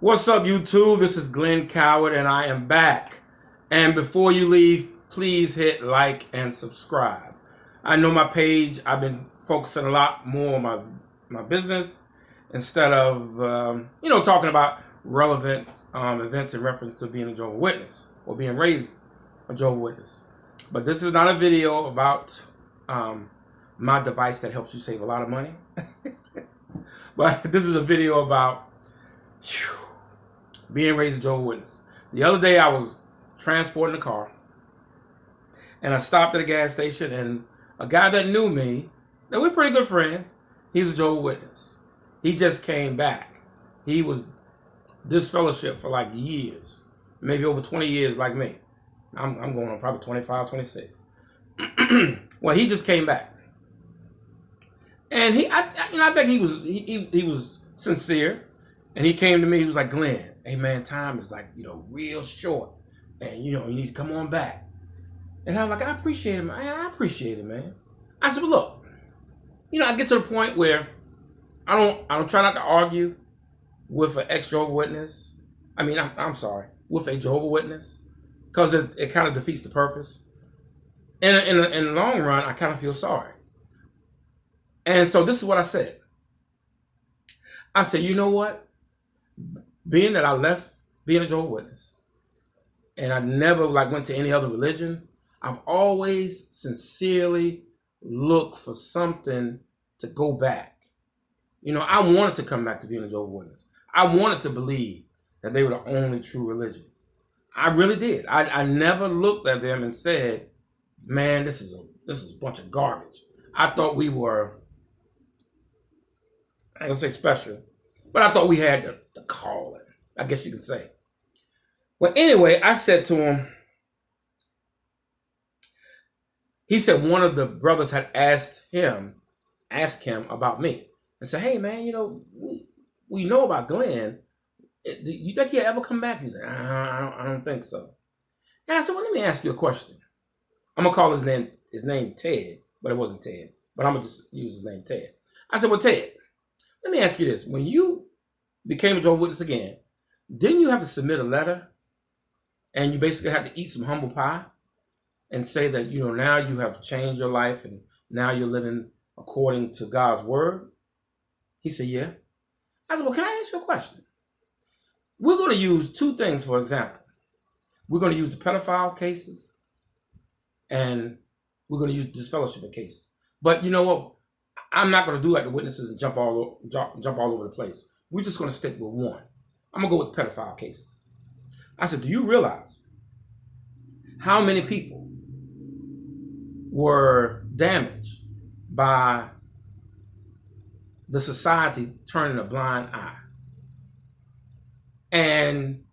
What's up, YouTube? This is Glenn Coward, and I am back. And before you leave, please hit like and subscribe. I know my page, I've been focusing a lot more on my business instead of, talking about relevant events in reference to being a Jehovah's Witness or being raised a Jehovah's Witness. But this is not a video about my device that helps you save a lot of money. But this is a video about being raised a Jehovah's Witness. The other day I was transporting a car and I stopped at a gas station, and a guy that knew me, and we're pretty good friends, he's a Jehovah's Witness. He just came back. He was disfellowship for like years, maybe over 20 years like me. I'm going on probably 25, 26. Well, he just came back. And I think he was sincere. And he came to me, he was like, Glenn, hey man, time is like, real short. And you need to come on back. And I was like, I appreciate it, man. I appreciate it, man. I said, well, look, I get to the point where I don't try not to argue with an ex-Jehovah's Witness. I mean, I'm sorry, with a Jehovah's Witness, because it kind of defeats the purpose. And in the long run, I kind of feel sorry. And so this is what I said. I said, you know what? Being that I left being a Jehovah's Witness and I never went to any other religion, I've always sincerely looked for something to go back. I wanted to come back to being a Jehovah's Witness. I wanted to believe that they were the only true religion. I really did. I never looked at them and said, man, this is a bunch of garbage. I thought we were, I ain't gonna say special, but I thought we had the calling, I guess you could say. Well, anyway, I said to him, he said one of the brothers had asked him about me and said, hey man, we know about Glenn. Do you think he'll ever come back? He said, I don't think so. And I said, well, let me ask you a question. I'm gonna call his name Ted, but it wasn't Ted, but I'm gonna just use his name Ted. I said, well, Ted, let me ask you this. When you became a Jehovah's Witness again, didn't you have to submit a letter and you basically had to eat some humble pie and say that, now you have changed your life and now you're living according to God's word? He said, yeah. I said, well, can I ask you a question? We're going to use two things, for example. We're going to use the pedophile cases and we're going to use disfellowship cases. But you know what? I'm not going to do like the witnesses and jump all over the place. We're just going to stick with one. I'm going to go with the pedophile cases. I said, do you realize how many people were damaged by the society turning a blind eye? And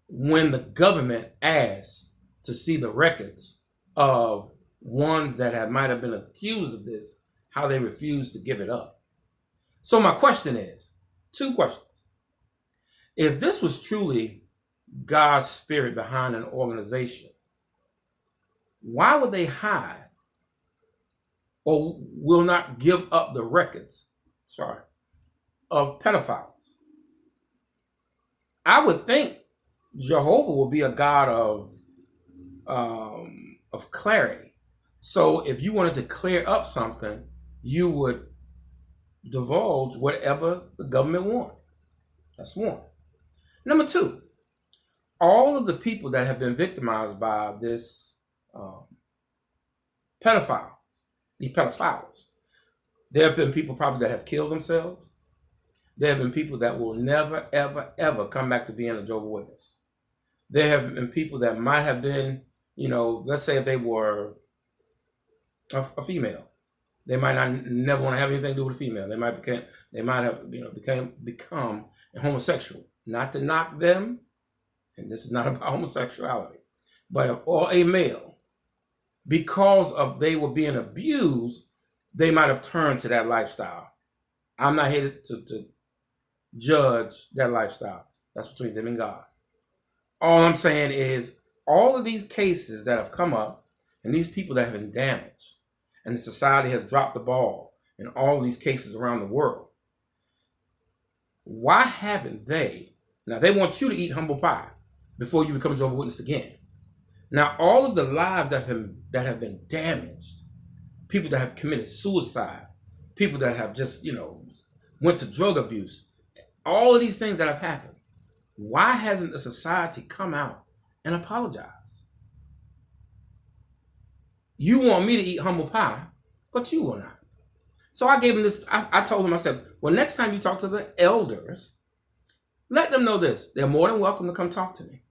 when the government asked to see the records of ones that might have been accused of this, how they refused to give it up. So my question is, two questions. If this was truly God's spirit behind an organization, why would they hide or will not give up the records, of pedophiles? I would think Jehovah will be a God of clarity. So if you wanted to clear up something, you would divulge whatever the government wanted. That's one. Number two, all of the people that have been victimized by this these pedophiles, there have been people probably that have killed themselves. There have been people that will never, ever, ever come back to being a Jehovah's Witness. There have been people that might have been, let's say if they were a female, they might not never want to have anything to do with a female. They might have become a homosexual. Not to knock them, and this is not about homosexuality, but or a male, because of they were being abused, they might have turned to that lifestyle. I'm not here to judge that lifestyle. That's between them and God. All I'm saying is all of these cases that have come up and these people that have been damaged, and the society has dropped the ball in all of these cases around the world, why haven't they? Now, they want you to eat humble pie before you become a Jehovah's Witness again. Now, all of the lives that have been damaged, people that have committed suicide, people that have just, went to drug abuse, all of these things that have happened, why hasn't the society come out and apologize? You want me to eat humble pie, but you will not. So I gave him this. I told him, I said, well, next time you talk to the elders, let them know this. They're more than welcome to come talk to me.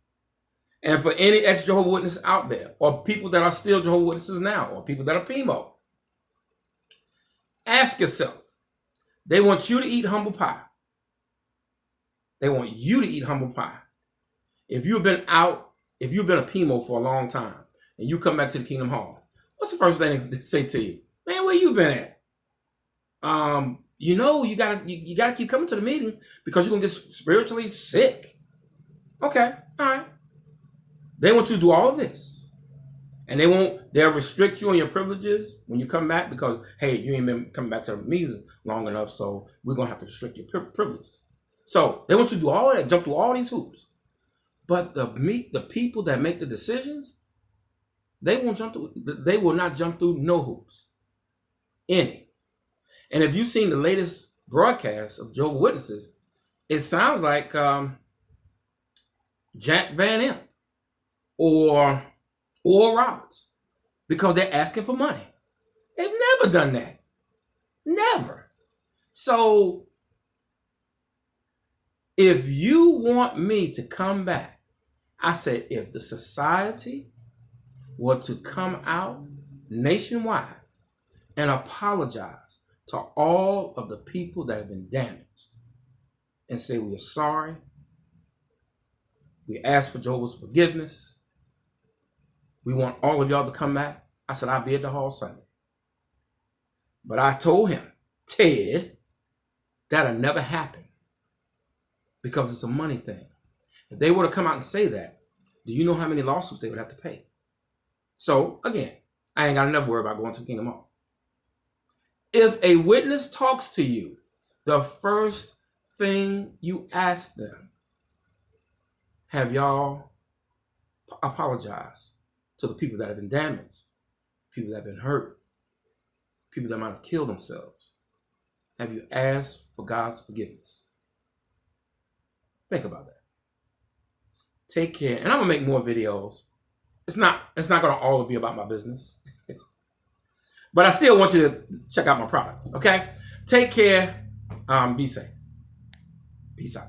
And for any ex-Jehovah's Witness out there, or people that are still Jehovah's Witnesses now, or people that are PMO, ask yourself, they want you to eat humble pie. They want you to eat humble pie. If you've been a PMO for a long time, and you come back to the Kingdom Hall, what's the first thing they say to you? Man, where you been at? You gotta keep coming to the meeting because you're gonna get spiritually sick. Okay, all right. They want you to do all of this. And they'll restrict you on your privileges when you come back because, hey, you ain't been coming back to the meetings long enough, so we're gonna have to restrict your privileges. So they want you to do all of that, jump through all these hoops. But the people that make the decisions, they will not jump through no hoops. Any. And if you've seen the latest broadcast of Jehovah's Witnesses, it sounds like Jack Van Imp or Roberts, because they're asking for money. They've never done that. Never. So if you want me to come back, I said, if the society were to come out nationwide and apologize to all of the people that have been damaged and say, we are sorry, we ask for Jehovah's forgiveness, we want all of y'all to come back, I said, I'll be at the hall Sunday. But I told him, Ted, that'll never happen because it's a money thing. If they were to come out and say that, do you know how many lawsuits they would have to pay? So, again, I ain't got enough worry about going to the Kingdom Hall. If a witness talks to you, the first thing you ask them, have y'all apologized to the people that have been damaged, people that have been hurt, people that might have killed themselves? Have you asked for God's forgiveness? Think about that. Take care. And I'm going to make more videos. It's not going to all be about my business. But I still want you to check out my products, okay? Take care. Be safe. Peace out.